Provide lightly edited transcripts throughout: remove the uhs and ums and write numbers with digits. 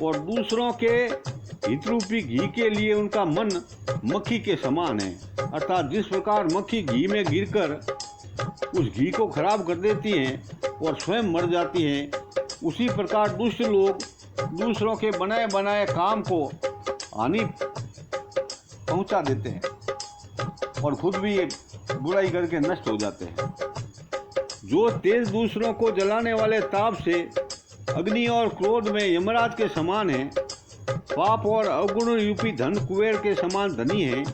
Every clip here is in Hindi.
और दूसरों के हितरूपी घी के लिए उनका मन मक्खी के समान है। अर्थात जिस प्रकार मक्खी घी में गिरकर उस घी को खराब कर देती हैं और स्वयं मर जाती हैं, उसी प्रकार दुष्ट लोग दूसरों के बनाए बनाए काम को हानि पहुंचा देते हैं और खुद भी बुराई करके नष्ट हो जाते हैं। जो तेज दूसरों को जलाने वाले ताप से अग्नि और क्रोध में यमराज के समान है, पाप और अवगुण रूपी धन कुबेर के समान धनी है,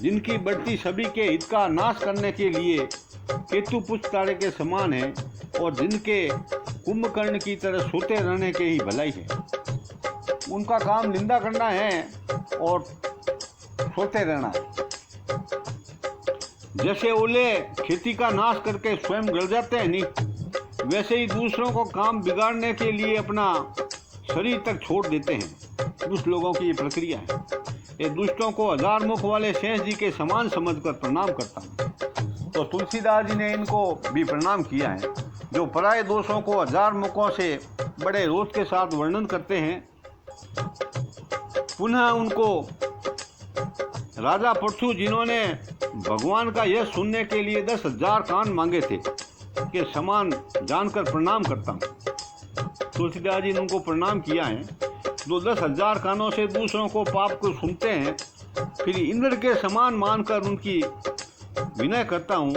जिनकी बढ़ती सभी के हित का नाश करने के लिए केतु पुष्प तारे के समान है और जिनके कुंभकर्ण की तरह सोते रहने के ही भलाई है। उनका काम निंदा करना है और सोते रहना है। जैसे ओले खेती का नाश करके स्वयं गल जाते हैं नहीं, वैसे ही दूसरों को काम बिगाड़ने के लिए अपना शरीर तक छोड़ देते हैं। दुष्ट लोगों की ये प्रक्रिया है। ये दुष्टों को हजार मुख वाले शेष जी के समान समझकर प्रणाम करता हूँ। तो तुलसीदास जी ने इनको भी प्रणाम किया है, जो पराये दोषों को हजार मुखों से बड़े रोष के साथ वर्णन करते हैं। पुनः उनको राजा पृथु, जिन्होंने भगवान का यह सुनने के लिए 10,000 कान मांगे थे, के समान जानकर प्रणाम करता हूँ। तुलसीदास जी ने उनको प्रणाम किया है, जो 10,000 कानों से दूसरों को पाप को सुनते हैं, फिर इंद्र के समान मानकर उनकी विनय करता हूँ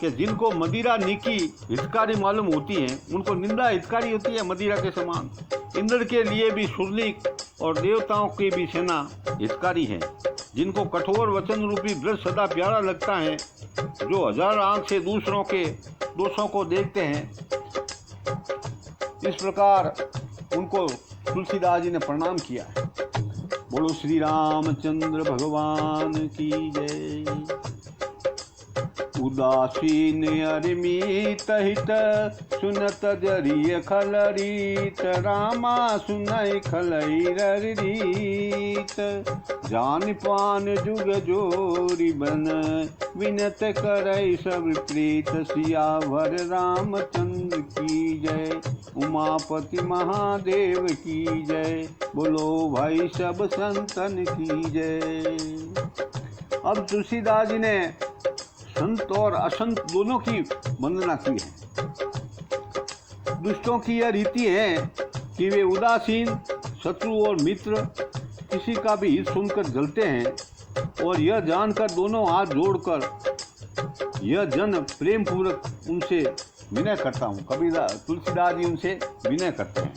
कि जिनको मदिरा नीकी हितकारी मालूम होती है, उनको निंदा हितकारी होती है मदिरा के समान। इंद्र के लिए भी सुरलिक और देवताओं की भी सेना हितकारी है, जिनको कठोर वचन रूपी ब्रज सदा प्यारा लगता है, जो हजार आंख से दूसरों के दोषों को देखते हैं। इस प्रकार उनको तुलसीदास जी ने प्रणाम किया है। बोलो श्री रामचंद्र भगवान की जय। उदासीन अरिमित हित सुनत जरिय खलरीत, रामा सुनई खलई ररीत, जान पान जुग जोरी बन, विनत करई सब प्रीत, सियावर रामचंद्र की जय। उमापति महादेव की जय। बोलो भाई सब संतन की जय। अब तुलसीदास जी ने संत और असंत दोनों की वंदना की है। दुष्टों की यह रीति है कि वे उदासीन, शत्रु और मित्र किसी का भी हित सुनकर जलते हैं, और यह जानकर दोनों हाथ जोड़कर यह जन प्रेम पूर्वक उनसे विनय करता हूँ। कबीर तुलसीदास जी उनसे विनय करते हैं।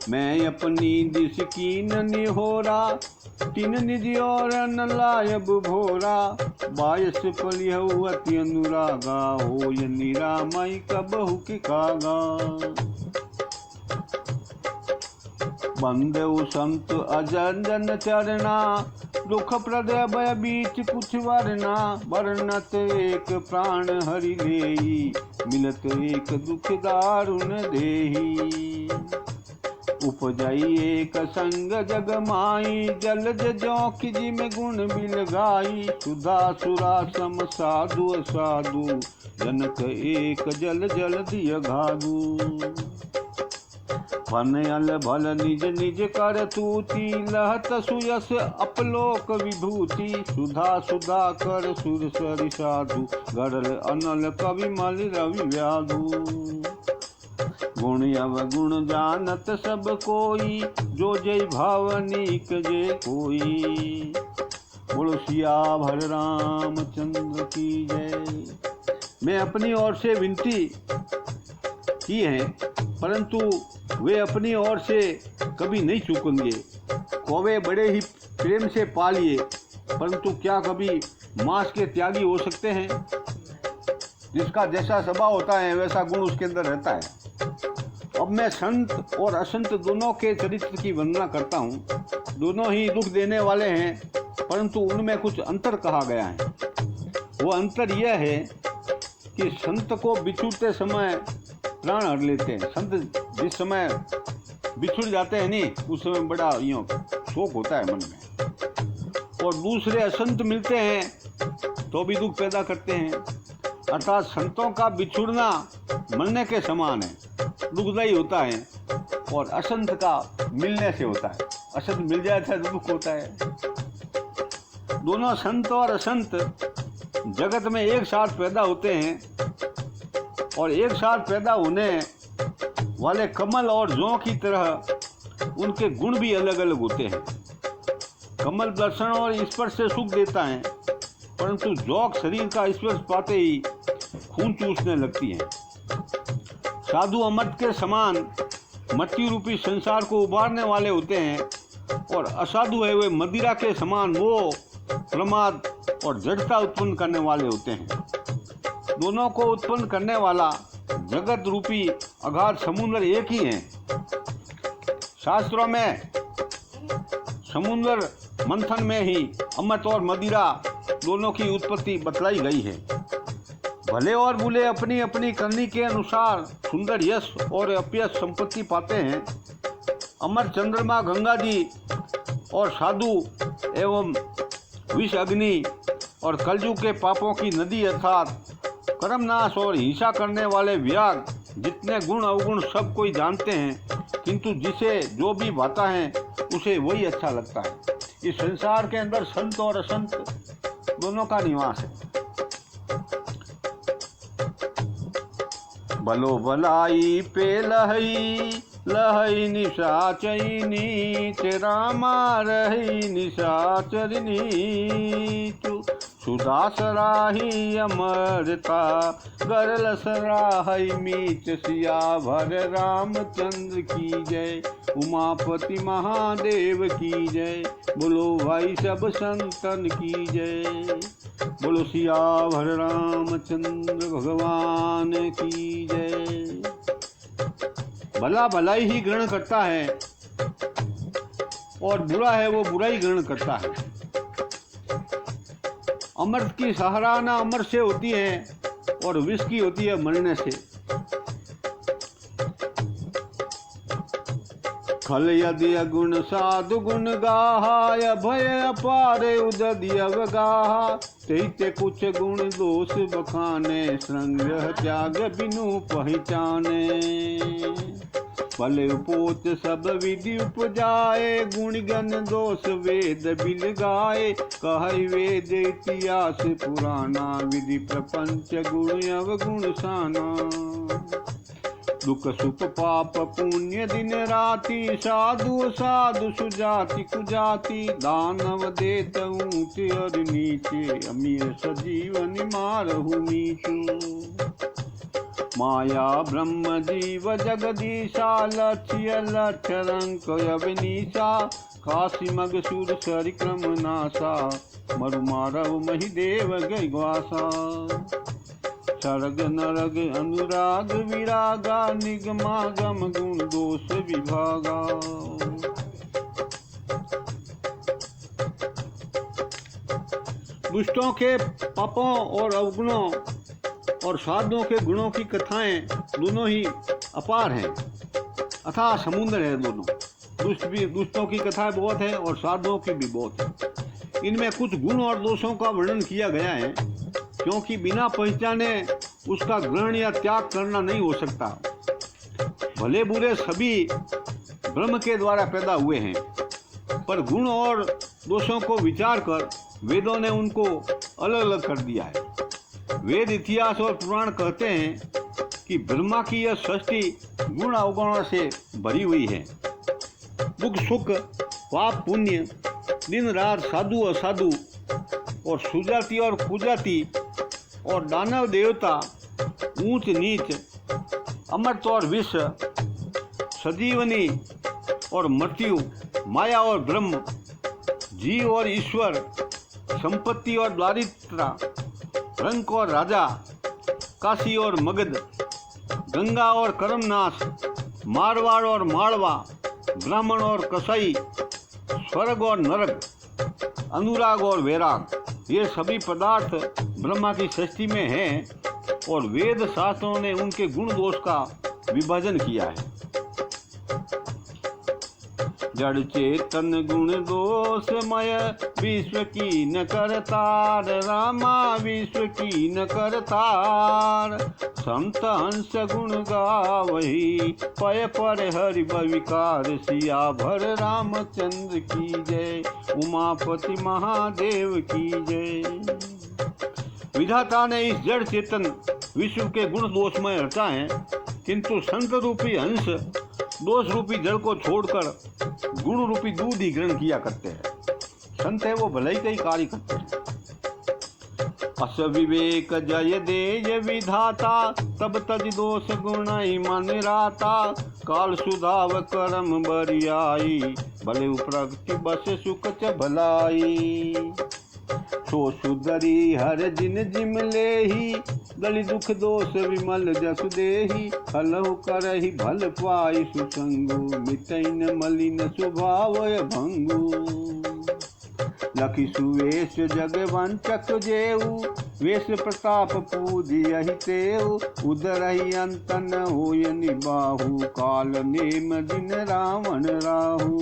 मैं अपनी दिश कीन निहोरा, तीन निधि और न लायब भोरा, बायस पलिहु अति अनुरागा, हो निरामय कबहु की कागा। बंदउ संत अजंजन चरना, दुख प्रदय भय बीच कुछ वरना, वर्णत एक प्राण हरि लेई, मिलत एक दुख दारुण देही। उपजई एक संग जग माई, जलज जोंक जिम गुण बिल गाई, सुधा सुरा सम साधु साधु, जनक एक जल जल दिय घाधु। फन अल भल निज निज कर तूती, लहत सुयस अपलोक विभूति, सुधा सुधा कर सुर सरि साधु, गरल अनल कवि मल रवि व्याधु। गुण अवगुण जानत सब कोई, जो जय भावनिक जे कोई। बोलो सियावर रामचंद्र की जय। मैं अपनी ओर से विनती की है, परंतु वे अपनी ओर से कभी नहीं चूकेंगे। कौवे बड़े ही प्रेम से पालिए, परंतु क्या कभी मांस के त्यागी हो सकते हैं? जिसका जैसा स्वभाव होता है वैसा गुण उसके अंदर रहता है। अब मैं संत और असंत दोनों के चरित्र की वंदना करता हूँ। दोनों ही दुख देने वाले हैं, परंतु उनमें कुछ अंतर कहा गया है। वो अंतर यह है कि संत को बिछुड़ते समय प्राण हर लेते हैं। संत जिस समय बिछुड़ जाते हैं नहीं, उस समय बड़ा यूँ शोक होता है मन में, और दूसरे असंत मिलते हैं तो भी दुख पैदा करते हैं। अर्थात संतों का बिछुड़ना मरने के समान है, दुखदायी होता है, और असंत का मिलने से होता है। असंत मिल जाता है तो दुख होता है। दोनों संत और असंत जगत में एक साथ पैदा होते हैं, और एक साथ पैदा होने वाले कमल और जौ की तरह उनके गुण भी अलग अलग होते हैं। कमल दर्शन और स्पर्श से सुख देता है, परंतु जौक शरीर का स्पर्श पाते ही खून चूसने लगती है। साधु अमृत के समान मृत्यु रूपी संसार को उबारने वाले होते हैं, और असाधु है वे मदिरा के समान मोह, प्रमाद और जड़ता उत्पन्न करने वाले होते हैं। दोनों को उत्पन्न करने वाला जगत रूपी अगाध समुद्र एक ही है। शास्त्रों में समुद्र मंथन में ही अमृत और मदिरा दोनों की उत्पत्ति बतलाई गई है। भले और बुरे अपनी अपनी करनी के अनुसार सुंदर यश और अपयश संपत्ति पाते हैं। अमर चंद्रमा गंगा जी और साधु एवं विष अग्नि और कलयुग के पापों की नदी अर्थात कर्मनाश और हिंसा करने वाले विराग जितने गुण अवगुण सब कोई जानते हैं, किंतु जिसे जो भी भाता है उसे वही अच्छा लगता है। इस संसार के अंदर संत और असंत दोनों का निवास है। भलो भलाई पे लहई लहई निशाचरिनी तेरा रही निशाचरिनी तू सुदास राही अमरता गरल सराहई मीच सिया भर रामचंद्र की जय, उमापति महादेव की जय, बोलो भाई सब संतन की जय, बोलो सिया भर रामचंद्र भगवान की जय। भला भलाई ही ग्रहण करता है, और बुरा है वो बुराई ग्रहण करता है। अमृत की सराहना अमर से होती है, और विष की होती है मरने से। खल यदि अगुण साधु गुण गाहा भय अपार उदधि अवगाहा, ते कुछ गुण दोष बखाने संग्रह त्याग बिनु पहचाने। फल उपोच सब विधि उपजाए गुण गण दोष वेद बिल गाए, कह वेद इतिहास पुराना विधि प्रपंच गुण अवगुण साना। दुख सुख पाप पुण्य दिन राति साधु साधु सुजाति कुजाति, दानव देत ऊंच और नीचे अमीर सजीवन मारहु नीचू। माया ब्रह्म जीव जगदीशा लक्ष्य लक्ष्य रंक अवनीशा, काशी मग सुर सरिक्रम नासा मरु मारव महिदेव गैग्वासा। सर्ग नरग अनुराग विरागा निगमागम गुण दोष विभागा। दुष्टों के पापों और अवगुणों और साधुओं के गुणों की कथाएं दोनों ही अपार हैं, अथाह समुद्र है दोनों। दुष्टों की कथाएं बहुत है और साधुओं की भी बहुत है। इनमें कुछ गुण और दोषों का वर्णन किया गया है, क्योंकि बिना पहचाने उसका ग्रहण या त्याग करना नहीं हो सकता। भले बुरे सभी ब्रह्म के द्वारा पैदा हुए हैं, पर गुण और दोषों को विचार कर वेदों ने उनको अलग अलग कर दिया है। वेद इतिहास और पुराण कहते हैं कि ब्रह्मा की यह सृष्टि गुण अवगुणों से भरी हुई है। दुख सुख पाप पुण्य दिन रात साधु असाधु और सुजाति और कुजाति और दानव देवता ऊंच नीच अमृत और विष सजीवनी और मृत्यु माया और ब्रह्म जीव और ईश्वर संपत्ति और दारिद्रता रंक और राजा काशी और मगध गंगा और कर्मनाश मारवाड़ और माड़वा ब्राह्मण और कसाई स्वर्ग और नरक अनुराग और वैराग, ये सभी पदार्थ ब्रह्मा की सृष्टि में हैं और वेद शास्त्रों ने उनके गुण दोष का विभाजन किया है। जड़ चेतन गुण दोषमय विश्व की न करतार रामा विश्व की न करतार, संत हंस गुण गावही, पय पर हरि विकार सिया भर रामचंद्र की जय, उमापति महादेव की जय। विधाता ने इस जड़ चेतन विश्व के गुण दोषमय रचा है, किंतु संत रूपी हंस दोष रूपी जल को छोड़कर गुण रूपी दूध ही ग्रहण किया करते हैं। संत है वो भलाई का ही कार्य करते हैं। अस विवेक जय देय विधाता, तब तज दोष गुण ही मन राता, काल सुधाव करम बरियाई, भले उपरक्ति बस सुख च भलाई। सो सुधरी हर जिन जिम लेही, गली दुख दोष विमल जसु देही, हलहु करहि भल पाई सुसंगु, मिटैन मलिन स्वभाव भंगु। लखी सुवेश जगवंचक जेऊ, वेश प्रताप पूजियहि तेऊ, उदरहि अंतन होय निबाहु, काल नेम दिन रावण राहु।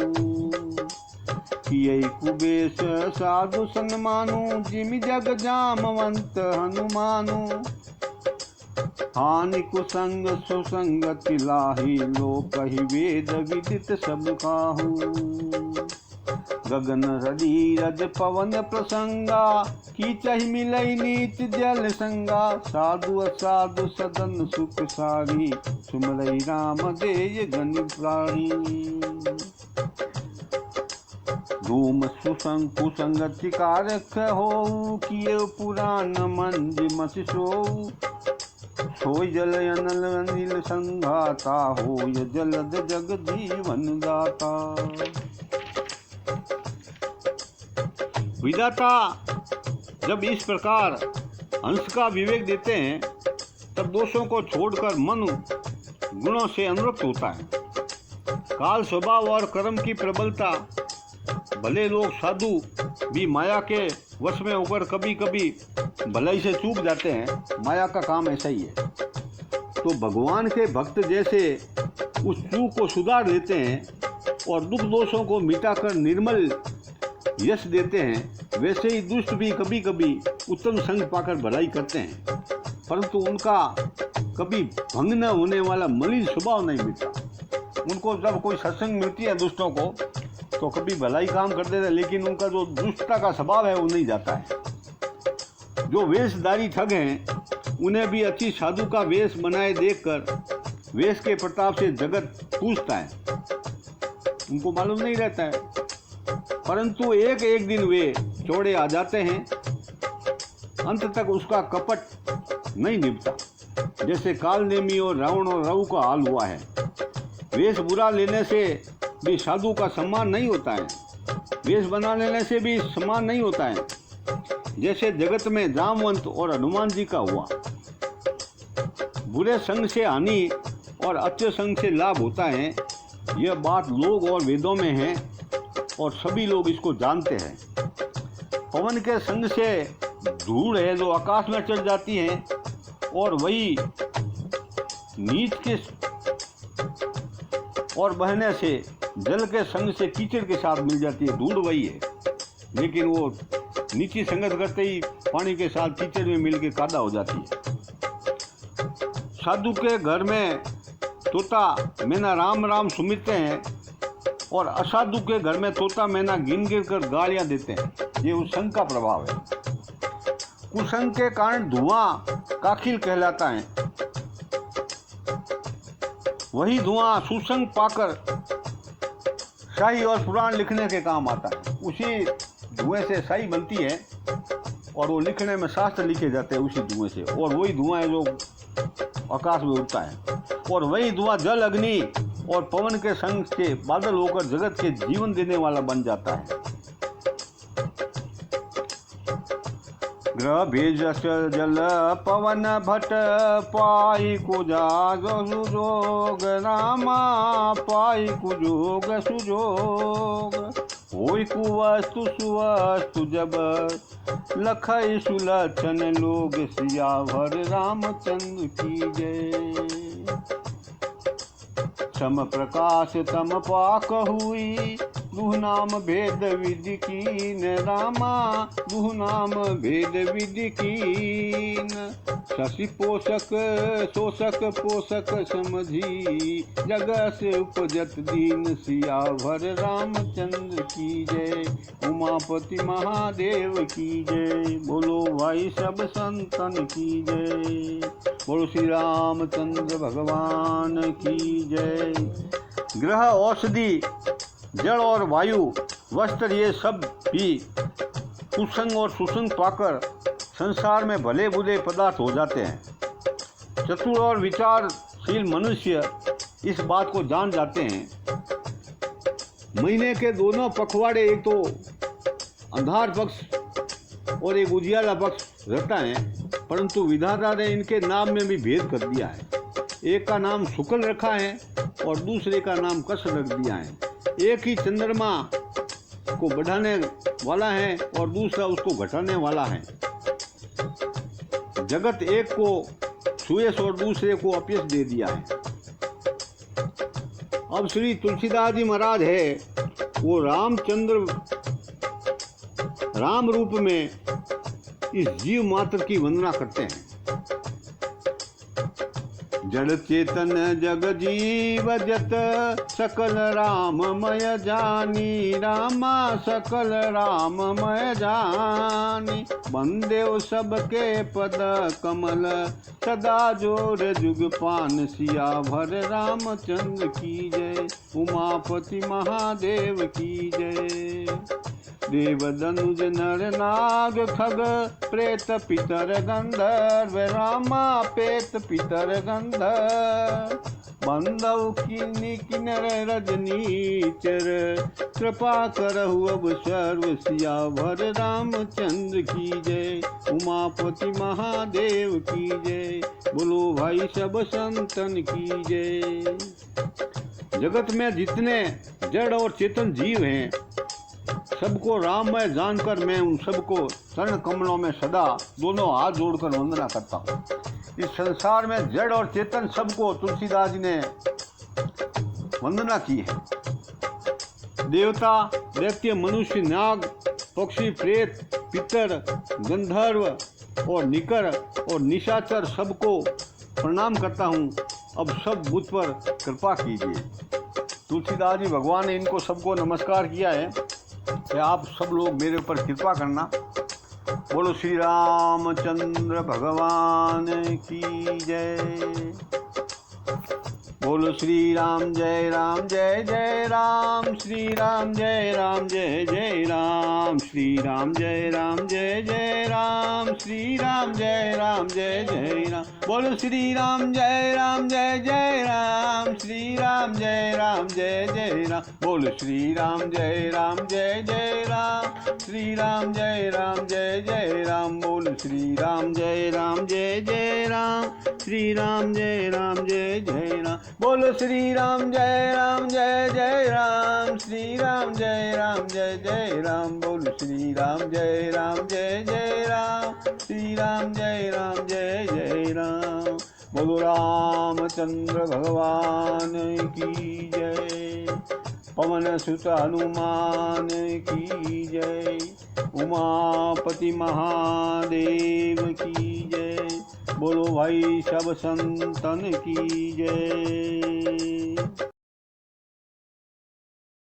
कियै कुबेश साधु सन्मानु, जिमि जग जामवंत हनुमानु। हानि कुसंग सुसंगति लाही, लोकहि वेद विदित सब काहू। गगन रवि रज पवन प्रसंगा, कीचहि मिलई नीच जल संगा। साधु असाधु सदन सुख सारी, सुमरई राम देय गण प्राणी। धूम सुसंग कुसंगति कारक हो, किए पुराण मंज मस सोऊ। सोय जल अनल अनिल संघाता, होय जलद जग जीवन दाता। विधाता जब इस प्रकार हंस का विवेक देते हैं, तब दोषों को छोड़कर मन गुणों से अनुरक्त होता है। काल स्वभाव और कर्म की प्रबलता, भले लोग साधु भी माया के वश में होकर कभी कभी भलाई से चूक जाते हैं। माया का काम ऐसा ही है। तो भगवान के भक्त जैसे उस चूक को सुधार देते हैं और दुख दोषों को मिटाकर निर्मल यश देते हैं, वैसे ही दुष्ट भी कभी कभी उत्तम संग पाकर भलाई करते हैं, परंतु उनका कभी भंग न होने वाला मलिन स्वभाव नहीं मिलता। उनको जब कोई सत्संग मिलती है दुष्टों को, तो कभी भलाई काम कर देते हैं, लेकिन उनका जो दुष्टता का स्वभाव है वो नहीं जाता है। जो वेशधारी ठग हैं, उन्हें भी अच्छी साधु का वेश बनाए देखकर वेश के प्रताप से जगत पूछता है, उनको मालूम नहीं रहता है। परंतु एक एक दिन वे चौड़े आ जाते हैं, अंत तक उसका कपट नहीं निभता। जैसे काल नेमी और रावण और रऊ का हाल हुआ है। वेश बुरा लेने से भी साधु का सम्मान नहीं होता है, वेश बना लेने से भी सम्मान नहीं होता है। जैसे जगत में जामवंत और हनुमान जी का हुआ। बुरे संग से हानि और अच्छे संग से लाभ होता है, यह बात लोग और वेदों में है और सभी लोग इसको जानते हैं। पवन के संग से धूल है जो आकाश में चढ़ जाती है, और वही नीच के और बहने से जल के संग से कीचड़ के साथ मिल जाती है। धूल वही है, लेकिन वो नीची संगत करते ही पानी के साथ कीचड़ में मिलकर कादा हो जाती है। साधु के घर में तोता मैना राम राम सुमिरते हैं, और असाधु के घर में तोता मैना गिन गिर कर गालियां देते हैं। ये उस संग का प्रभाव है। कुसंग के कारण धुआं काखिल कहलाता है, वही धुआं सुसंग पाकर शाही और पुराण लिखने के काम आता है। उसी धुएं से शाही बनती है और वो लिखने में शास्त्र लिखे जाते हैं उसी धुएं से, और वही धुआं है जो आकाश में उड़ता है, और वही धुआं जल अग्नि और पवन के संग से बादल होकर जगत के जीवन देने वाला बन जाता है। ग्रह भेजस जल पवन भट, पाई कुजाग सुजोग रामा, पाई कुजोग सुजोग। होई कुवस्तु सुवस्तु जब, लखई सुलक्षण लोग, सियावर रामचंद्र की जय। सम प्रकाश तम पाक हुई, दुह नाम भेद विधि कीन रामा, दुह नाम भेद विधि कीन। शशि पोषक शोषक पोषक समझी, जग से उपजत दीन सियावर रामचंद्र की जय, उमापति महादेव की जय। बोलो भाई सब संतन की जय, बोलो श्री रामचंद्र भगवान की जय। ग्रह औषधि जल और वायु वस्त्र ये सब भी कुसंग और सुसंग पाकर संसार में भले बुरे पदार्थ हो जाते हैं। चतुर और विचारशील मनुष्य इस बात को जान जाते हैं। महीने के दोनों पखवाड़े, एक तो अंधार पक्ष और एक उजियाला पक्ष रहता है, परंतु विधाता ने इनके नाम में भी भेद कर दिया है। एक का नाम शुक्ल रखा है और दूसरे का नाम कृष्ण रख दिया है। एक ही चंद्रमा को बढ़ाने वाला है और दूसरा उसको घटाने वाला है। जगत एक को सुयश और दूसरे को अपयश दे दिया है। अब श्री तुलसीदास जी महाराज है, वो रामचंद्र राम रूप में इस जीव मात्र की वंदना करते हैं। जड़ चेतन जग जीव जत, सकल राममय जानी, रामा सकल राममय जानी। बंदेव सबके पद कमल, सदा जोर जुग पान सियावर रामचंद्र की जय, उमापति महादेव की जय। देव धनुज नर नाग खग, प्रेत पितर गंधर्व, रामा पेत पितर गंधर्व। बंधव किन्नी किन्नर रजनीचर, कृपा करहु अब सर्व सियावर रामचंद्र की जय, उमापति महादेव की जय। बोलो भाई सब संतन की जय। जगत में जितने जड़ और चेतन जीव हैं, सबको राममय जानकर मैं उन सबको चरण कमलों में सदा दोनों हाथ जोड़कर वंदना करता हूँ। इस संसार में जड़ और चेतन सबको तुलसीदास जी ने वंदना की है। देवता, दैत्य, मनुष्य, नाग, पक्षी, प्रेत, पितर, गंधर्व और निकर और निशाचर सबको प्रणाम करता हूँ। अब सब मुझ पर कृपा कीजिए। तुलसीदास जी भगवान ने इनको सबको नमस्कार किया है कि आप सब लोग मेरे ऊपर कृपा करना। बोलो श्री रामचंद्र भगवान की जय। बोलो श्री राम जय राम जय जय राम, श्री राम जय राम जय जय राम, श्री राम जय राम जय जय राम, श्री राम जय राम जय जय राम। बोलो श्री राम जय राम जय जय राम, श्री राम जय राम जय जय राम। बोलो श्री राम जय राम जय जय राम, श्री राम जय राम जय जय राम। बोलो श्री राम जय राम जय जय राम, श्री राम जय राम जय जय राम। बोलो श्री राम जय राम जय जय राम, श्री राम जय राम जय जय राम। बोलो श्री राम जय राम जय जय राम, श्री राम जय राम जय जय राम। बोलो रामचंद्र भगवान की जय, पवन सुत हनुमान की जय, उमापति महादेव की जय। बोलो भाई सब संतन की जय।